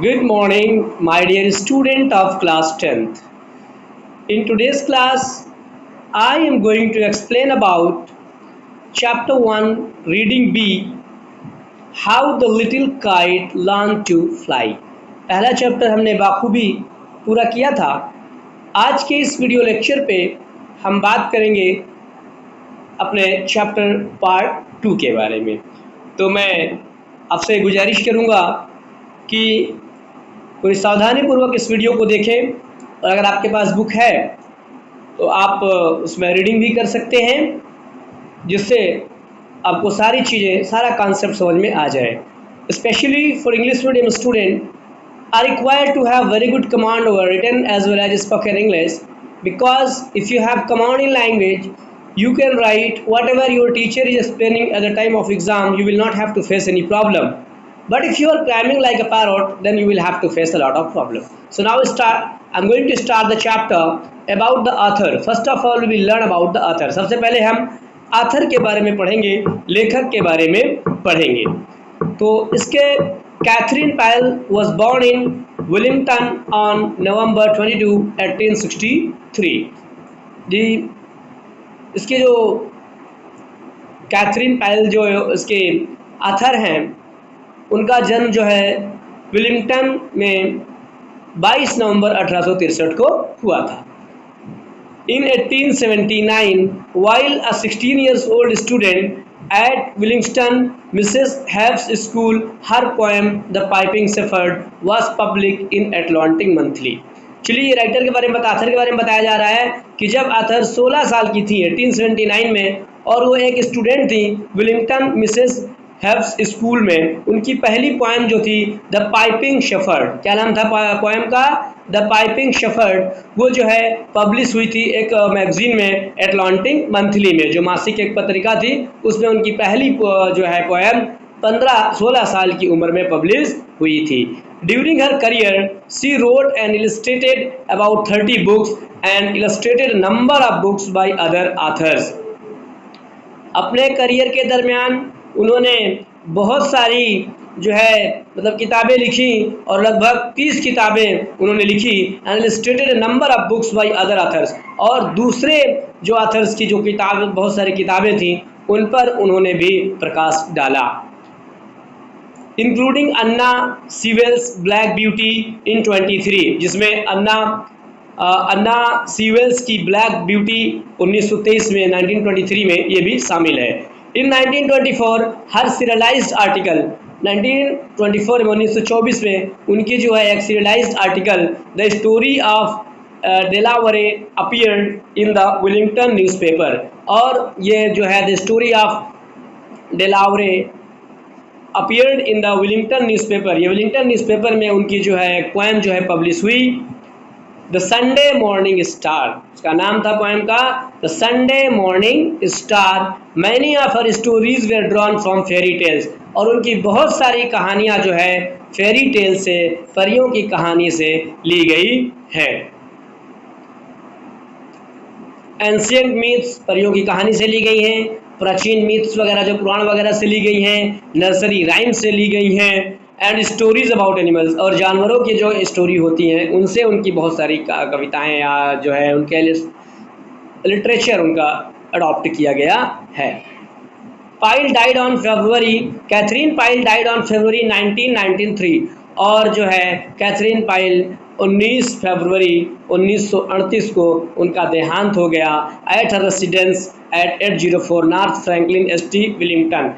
Good morning, my dear student of class 10th. In today's class, I am going to explain about chapter 1, reading B, How the Little Kite Learned to Fly. पहला chapter हमने बाखूबी पूरा किया था। आज के इस video lecture पे हम बात करेंगे अपने चैप्टर पार्ट 2 के बारे में। तो मैं आपसे गुजारिश करूँगा कि पूरी सावधानीपूर्वक इस वीडियो को देखें और अगर आपके पास बुक है तो आप उसमें रीडिंग भी कर सकते हैं, जिससे आपको सारी चीज़ें, सारा कॉन्सेप्ट समझ में आ जाए। Specially for English medium student are required to have very good command over written as well as spoken English, because if you have command in language you can write whatever your teacher is explaining at the time of exam. You will not have to face any problem. But if you are cramming like a parrot, then you will have to face a lot of problem. So now I'm going to start the chapter about the author. First of all, we will learn about the author. सबसे पहले हम author के बारे में पढ़ेंगे, लेखक के बारे में पढ़ेंगे। तो इसके Katherine Pyle was born in Wellington on November 22, 1863. जी, इसके जो कैथरीन पायल जो इसके ऑथर हैं, उनका जन्म जो है विलिंगटन में 22 नवंबर 1863 को हुआ था। इन 1879, while a 16 years old student at Willingston, Mrs. Hebb's school, her poem "The Piping Shepherd" was published in Atlantic Monthly. चलिए, राइटर के बारे में ऑथर के बारे में बताया जा रहा है कि जब ऑथर 16 साल की थी 1879 में, और वो एक स्टूडेंट थी विलिंगटन मिसेस हेब्स स्कूल में, उनकी पहली पोएम जो थी द पाइपिंग शेफर्ड, क्या नाम था पोएम का? द पाइपिंग शेफर्ड, वो जो है पब्लिश हुई थी एक मैगजीन में, एटलांटिक मंथली में, जो मासिक एक पत्रिका थी। उसमें उनकी पहली जो है पोएम 16 साल की उम्र में पब्लिश हुई थी। During her career, she wrote and illustrated about 30 books and illustrated a number of books by other authors. अपने करियर के दरमियान उन्होंने बहुत सारी जो है किताबें लिखी और लगभग 30 किताबें उन्होंने लिखी। and illustrated a number of books by other authors, और दूसरे जो ऑथर्स की जो बहुत सारी किताबें थी उन पर उन्होंने भी प्रकाश डाला, including Anna Sewell's black beauty in 23, जिसमें अन्ना सीवेल्स की ब्लैक ब्यूटी 1923 में 1923 में ये भी शामिल है। इन 1924 हर सीरियलाइज्ड आर्टिकल 1924 में 1924 में उनकी जो है एक serialised article the story of Delaware appeared in the Wilmington newspaper, और ये जो है the story of Delaware appeared in the Wilmington newspaper, ये विलिंगटन न्यूज़पेपर में उनकी जो है पोएम जो है पब्लिश हुई। द संडे मॉर्निंग स्टार, उसका नाम था पोएम का the Sunday morning star. Many of her stories were drawn from fairy tales, और उनकी बहुत सारी कहानियाँ जो है फेरी टेल से, परियों की कहानी से ली गई है। एंशिएंट मिथ्स, परियों की कहानी से ली गई हैं। प्राचीन मिथ्स वगैरह जो पुराण वगैरह से ली गई हैं। नर्सरी राइम से ली गई हैं। एंड स्टोरीज अबाउट एनिमल्स, और जानवरों की जो स्टोरी होती हैं उनसे उनकी बहुत सारी कविताएं या जो है उनके लिटरेचर उनका अडॉप्ट किया गया है। Pyle died on February, Katherine Pyle died on February 1993, और जो है कैथरीन पाइल 19 फरवरी 1938 को उनका देहांत हो गया at her residence at 804 north Franklin street Wellington.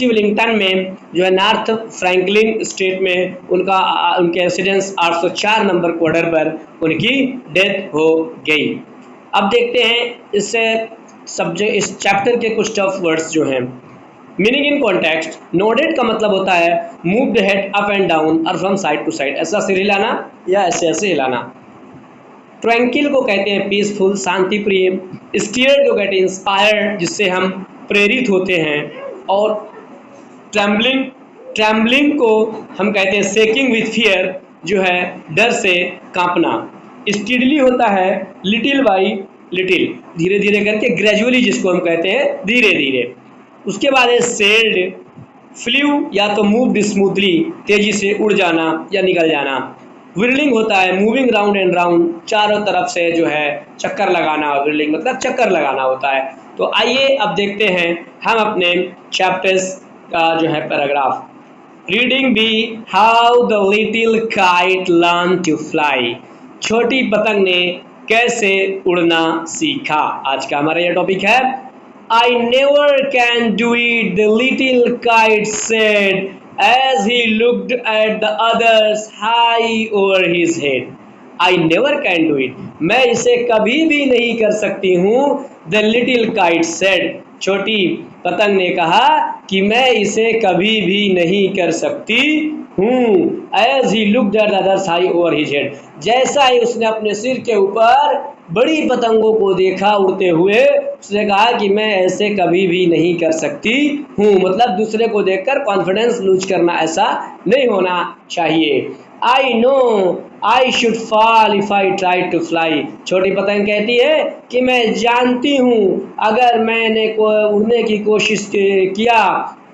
Wellington में जो है नॉर्थ फ्रैंकलिन स्टेट में उनके रेसिडेंस 804 नंबर क्वार्टर पर उनकी डेथ हो गई। अब देखते हैं इस चैप्टर के कुछ टफ वर्ड्स जो हैं। मीनिंग इन कॉन्टेक्स्ट, नोडेड का मतलब होता है move the head up and down और फ्रॉम साइड टू साइड, ऐसा सिर हिलाना या ऐसे ऐसे हिलाना। ट्रैंकिल को कहते हैं पीसफुल, शांति प्रिय। स्टीयर्ड को कहते हैं इंस्पायर्ड, जिससे हम प्रेरित होते हैं। और ट्रैम्बलिंग को हम कहते हैं शेकिंग विथ फियर, जो है डर से कांपना। स्टीडली होता है लिटिल बाई लिटिल, धीरे धीरे करके, ग्रेजुअली जिसको हम कहते हैं धीरे धीरे। उसके बाद है सेल्ड, फ्ल्यू या तो मूव्ड स्मूथली, तेजी से उड़ जाना या निकल जाना। व्हिर्लिंग होता है मूविंग राउंड एंड राउंड, चारों तरफ से जो है चक्कर लगाना। व्हिर्लिंग मतलब चक्कर लगाना होता है। तो आइए अब देखते हैं हम अपने चैप्टर्स का जो है paragraph. Reading B, how the little kite learn to fly. छोटी पतंग ने कैसे उड़ना सीखा। आज का हमारा यह टॉपिक है। I never can do it, the little kite said as he looked at the others high over his head. I never can do it. मैं इसे कभी भी नहीं कर सकती हूँ। The little kite said. छोटी पतंग ने कहा कि मैं इसे कभी भी नहीं कर सकती हूँ। As he looked at the others high over his head. जैसा ही उसने अपने सिर के ऊपर बड़ी पतंगों को देखा उड़ते हुए, उसने कहा कि मैं ऐसे कभी भी नहीं कर सकती हूँ। मतलब दूसरे को देखकर कॉन्फिडेंस लूज करना, ऐसा नहीं होना चाहिए। I know I should fall if I try to fly. छोटी पतंग कहती है कि मैं जानती हूँ अगर मैंने उड़ने की कोशिश किया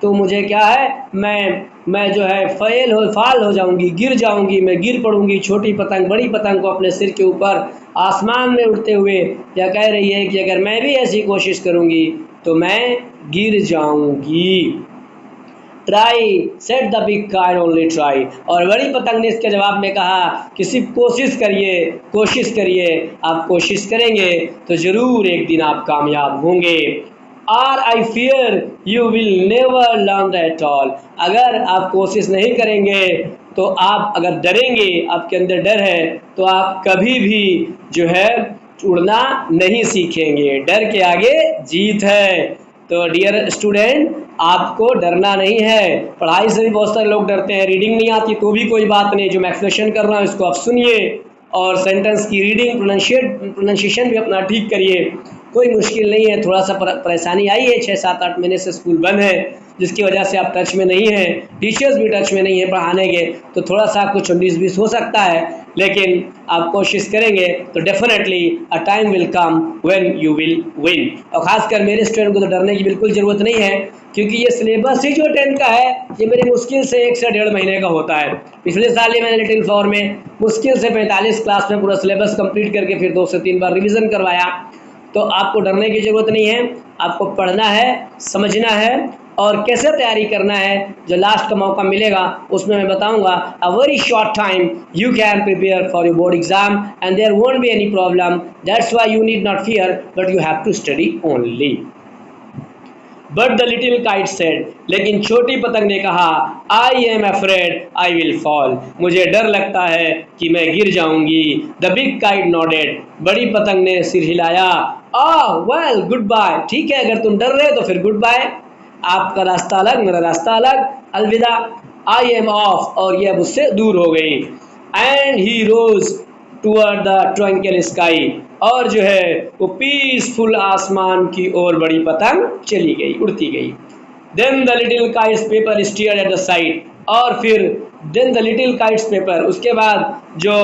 तो मुझे क्या है, मैं जो है फाल हो जाऊंगी, गिर जाऊंगी, मैं गिर पड़ूंगी। छोटी पतंग बड़ी पतंग को अपने सिर के ऊपर आसमान में उड़ते हुए यह कह रही है कि अगर मैं भी ऐसी कोशिश करूंगी तो मैं गिर जाऊंगी। Try set the big kite, only try. और बड़ी पतंग ने इसके जवाब में कहा कि सिर्फ कोशिश करिए, कोशिश करिए, आप कोशिश करेंगे तो ज़रूर एक दिन आप कामयाब होंगे। और I fear you will never learn at all. अगर आप कोशिश नहीं करेंगे तो आप अगर डरेंगे, आपके अंदर डर है, तो आप कभी भी जो है उड़ना नहीं सीखेंगे। डर के आगे जीत है। तो डियर स्टूडेंट, आपको डरना नहीं है। पढ़ाई से भी बहुत सारे लोग डरते हैं। रीडिंग नहीं आती तो भी कोई बात नहीं, जो मैं एक्सप्लेनेशन कर रहा हूँ इसको आप सुनिए और सेंटेंस की रीडिंग प्रोनाउंसिएशन भी अपना ठीक करिए। कोई मुश्किल नहीं है। थोड़ा सा परेशानी आई है, 6-7-8 महीने से स्कूल बंद है, जिसकी वजह से आप टच में नहीं हैं, टीचर्स भी टच में नहीं है पढ़ाने के, तो थोड़ा सा कुछ 19-20 हो सकता है, लेकिन आप कोशिश करेंगे तो definitely a time will come when you will win. और ख़ासकर मेरे स्टूडेंट को तो डरने की बिल्कुल ज़रूरत नहीं है, क्योंकि ये सिलेबस ही जो 10 का है ये मेरे मुश्किल से 1 से 1.5 महीने का होता है। पिछले साल ही मैंने लिटिल फ्लावर में मुश्किल से 45 क्लास में पूरा सिलेबस कंप्लीट करके फिर 2 से 3 बार रिवीजन करवाया। तो आपको डरने की ज़रूरत नहीं है। आपको पढ़ना है, समझना है और कैसे तैयारी करना है, जो लास्ट का मौका मिलेगा उसमें मैं बताऊंगा। A very short time you can prepare for your board exam and there won't be any problem. That's why you need not fear but you have to study only. But the little kite said, लेकिन छोटी पतंग ने कहा, I am afraid I will fall. मुझे डर लगता है कि मैं गिर जाऊंगी। द बिग काइट नॉडेड, बड़ी पतंग ने सिर हिलाया। वेल गुड बाय, ठीक है अगर तुम डर रहे हो तो फिर गुड बाय, आपका रास्ता अलग मेरा रास्ता अलग, अलविदा। आई एम ऑफ, और यह मुझसे दूर हो गई। And he rose toward the twinkle sky, और जो है वो पीसफुल आसमान की ओर बड़ी पतंग चली गई, उड़ती गई। Then the little kite's paper steered at the side, और फिर then the little kite's paper, उसके बाद जो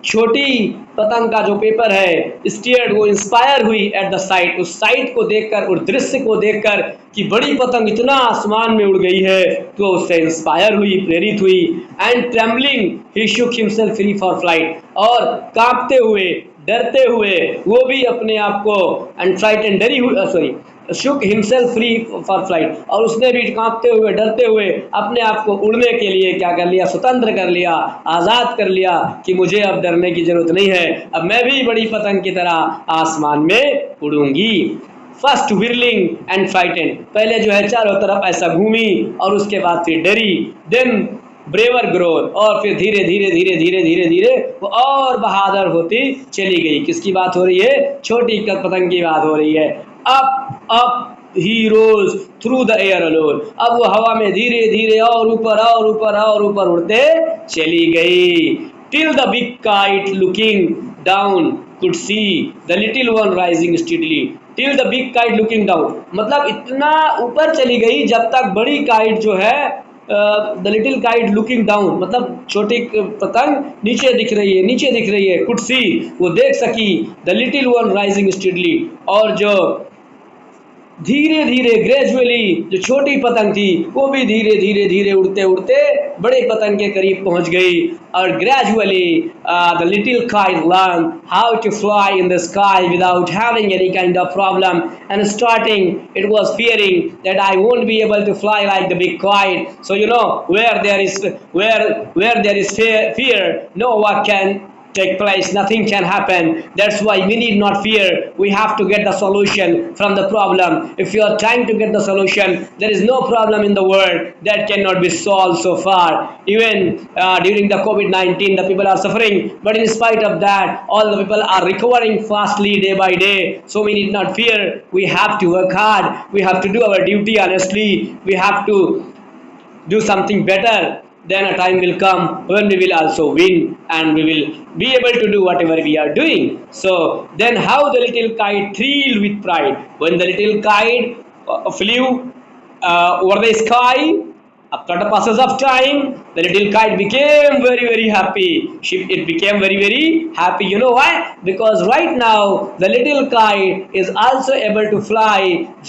छोटी पतंग का जो पेपर है स्टीयर्ड, वो इंस्पायर हुई एट द साइड, उस साइड को देखकर, उस दृश्य को देखकर कि बड़ी पतंग इतना आसमान में उड़ गई है, तो उससे इंस्पायर हुई, प्रेरित हुई। And trembling he shook himself free for flight, और कांपते हुए, डरते हुए वो भी अपने आप को अनफ्राइटेंड, डरी हुई, sorry shook himself free for flight, और उसने भी कांपते हुए, डरते हुए अपने आप को उड़ने के लिए क्या कर लिया, स्वतंत्र कर लिया, आज़ाद कर लिया कि मुझे अब डरने की जरूरत नहीं है, अब मैं भी बड़ी पतंग की तरह आसमान में उड़ूंगी। फर्स्ट व्हिर्लिंग एंड फ्राइटेंड, पहले जो है चारों तरफ ऐसा घूमी और उसके बाद फिर डरी। देन ब्रेवर ग्रोथ, और फिर धीरे धीरे धीरे धीरे धीरे धीरे वो और बहादुर होती चली गई। किसकी बात हो रही है? छोटी पतंग की बात हो रही है। Up up he rose through the air alone, अब वो हवा में धीरे धीरे और ऊपर और ऊपर और ऊपर उड़ते चली गई। Till the big kite looking down could see the little one rising steadily. Till the big kite looking down, मतलब इतना ऊपर चली गई जब तक बड़ी काइट जो है, the little kite looking down, मतलब छोटी पतंग नीचे दिख रही है, नीचे दिख रही है। कुड सी, वो देख सकी, the little one rising steadily, और जो धीरे धीरे ग्रेजुअली जो छोटी पतंग थी वो भी धीरे धीरे धीरे उड़ते उड़ते बड़े पतंग के करीब पहुंच गई और gradually the little kite learn how to fly in the sky without having any kind of problem and starting it was fearing that I won't be able to fly like the big kite so you know where there is fear no what can take place, nothing can happen. That's why we need not fear. We have to get the solution from the problem. If you are trying to get the solution, there is no problem in the world that cannot be solved so far. Even during the COVID-19 the people are suffering, but in spite of that all the people are recovering fastly day by day. So we need not fear. We have to work hard. We have to do our duty honestly. We have to do something better. Then a time will come when we will also win and we will be able to do whatever we are doing. So then how the little kite thrilled with pride when the little kite flew over the sky. After the passage of time, the little kite became very happy. It became very happy. You know why? Because right now the little kite is also able to fly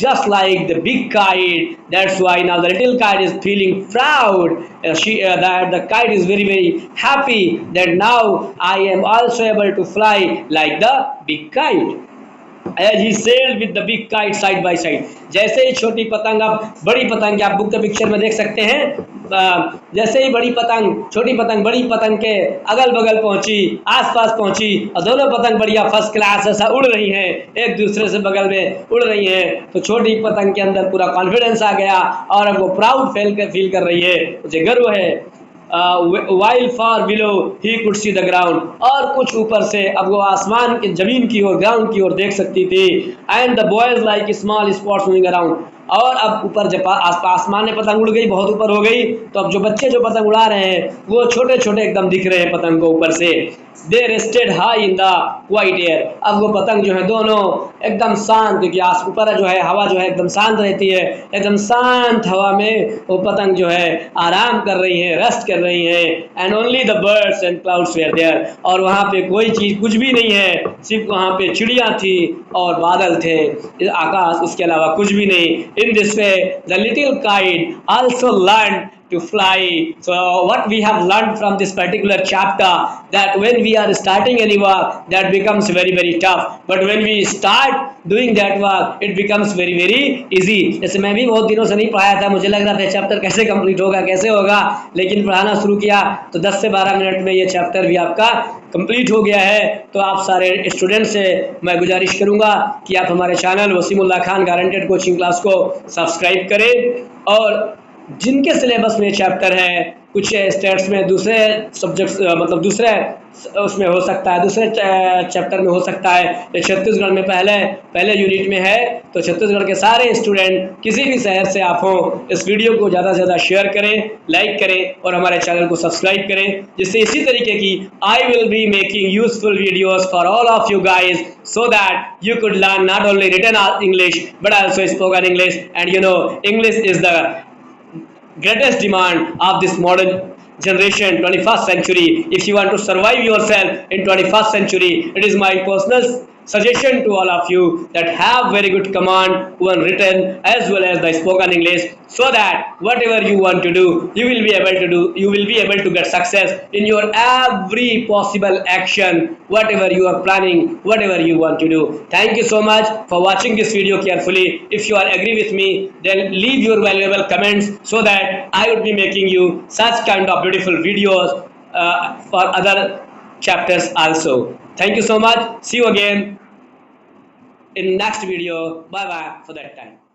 just like the big kite. That's why now the little kite is feeling proud. That the kite is very happy that now I am also able to fly like the big kite. As he sailed with the big kite side by side. जैसे ही छोटी पतंग अब बड़ी पतंग आप book के picture में देख सकते हैं, जैसे ही बड़ी पतंग छोटी पतंग बड़ी पतंग के अगल बगल पहुंची, आसपास पहुंची और दोनों पतंग बढ़िया फर्स्ट क्लास ऐसा उड़ रही हैं, एक दूसरे से बगल में उड़ रही हैं, तो छोटी पतंग के अंदर पूरा कॉन्फिडेंस आ गया और अब वो प्राउड फील कर रही है, मुझे गर्व है. while far below he could see the ground, और कुछ ऊपर से अब वो आसमान के जमीन की ओर ग्राउंड की ओर देख सकती थी. and the boys like small spots moving around, और अब ऊपर जब आसमान में पतंग उड़ गई, बहुत ऊपर हो गई, तो अब जो बच्चे जो पतंग उड़ा रहे हैं वो छोटे छोटे एकदम दिख रहे हैं पतंग को ऊपर से. They rested high in the white air, अब वो पतंग जो है दोनों एकदम शांत, क्योंकि ऊपर जो है हवा जो है एकदम शांत रहती है, एकदम शांत हवा में वो पतंग जो है आराम कर रही है, रेस्ट कर रही है. And only the birds and clouds were there, और वहाँ पे कोई चीज़ कुछ भी नहीं है, सिर्फ वहाँ पे चिड़िया थी और बादल थे, आकाश, उसके अलावा कुछ भी नहीं. In this way the little kite also learn to fly. So what we have learned from this particular chapter, that when we are starting any work that becomes very tough, but when we start doing that work it becomes very easy. जैसे मैं भी बहुत दिनों से नहीं पढ़ाया था, मुझे लग रहा था चैप्टर कैसे कंप्लीट होगा, कैसे होगा, लेकिन पढ़ाना शुरू किया तो 10 से 12 मिनट में ये चैप्टर भी आपका कंप्लीट हो गया है. तो आप सारे स्टूडेंट से मैं गुजारिश करूंगा कि आप हमारे channel Waseemullah Khan guaranteed coaching class को सब्सक्राइब करें, और जिनके सिलेबस में चैप्टर है, कुछ स्टेट्स में दूसरे सब्जेक्ट्स मतलब दूसरे उसमें हो सकता है, दूसरे चैप्टर में हो सकता है, तो छत्तीसगढ़ में पहले यूनिट में है, तो छत्तीसगढ़ के सारे स्टूडेंट किसी भी शहर से आप हों, इस वीडियो को ज़्यादा से ज़्यादा शेयर करें, लाइक करें और हमारे चैनल को सब्सक्राइब करें, जिससे इसी तरीके की I will be making useful videos for all of you guys, so that you could learn not only written English but also spoken English. And you know, English is the greatest demand of this modern generation, 21st century. If you want to survive yourself in 21st century, it is my personal suggestion to all of you that have very good command when written as well as the spoken English, so that whatever you want to do you will be able to do, you will be able to get success in your every possible action, whatever you are planning, whatever you want to do. Thank you so much for watching this video carefully. If you are agree with me, then leave your valuable comments so that I would be making you such kind of beautiful videos for other chapters also. Thank you so much. See you again in next video. Bye bye for that time.